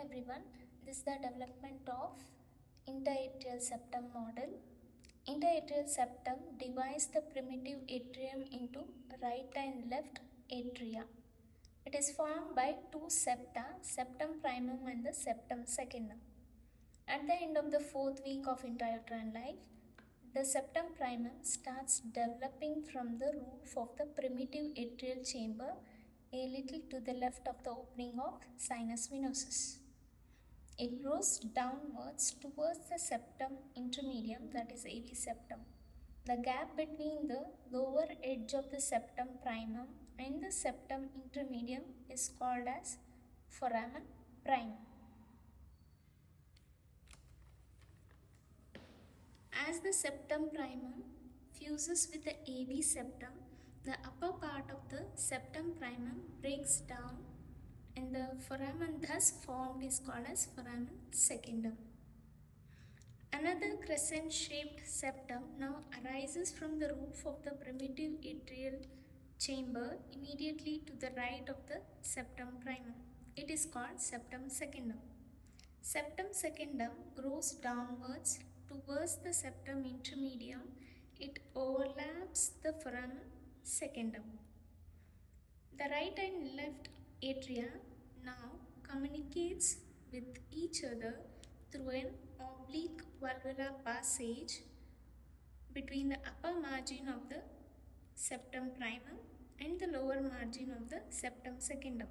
everyone, this is the development of interatrial septum model. Interatrial septum divides the primitive atrium into right and left atria. It is formed by two septa, septum primum and the septum secundum. At the end of the fourth week of intrauterine life, the septum primum starts developing from the roof of the primitive atrial chamber a little to the left of the opening of sinus venosus. It grows downwards towards the septum intermedium, that is AV septum. The gap between the lower edge of the septum primum and the septum intermedium is called as foramen primum. As the septum primum fuses with the AV septum, the upper part of the septum primum breaks down and the foramen thus formed is called as foramen secundum. Another crescent-shaped septum now arises from the roof of the primitive atrial chamber immediately to the right of the septum primum. It is called septum secundum. Septum secundum grows downwards towards the septum intermedium. It overlaps the foramen secundum. The right and left atria now communicates with each other through an oblique valvular passage between the upper margin of the septum primum and the lower margin of the septum secundum.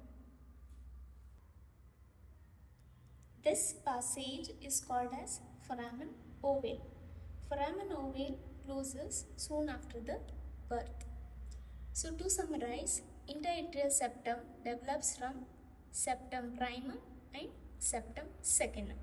This passage is called as foramen ovale. Foramen ovale closes soon after the birth. So to summarize, interatrial septum develops from septum primum and septum secundum.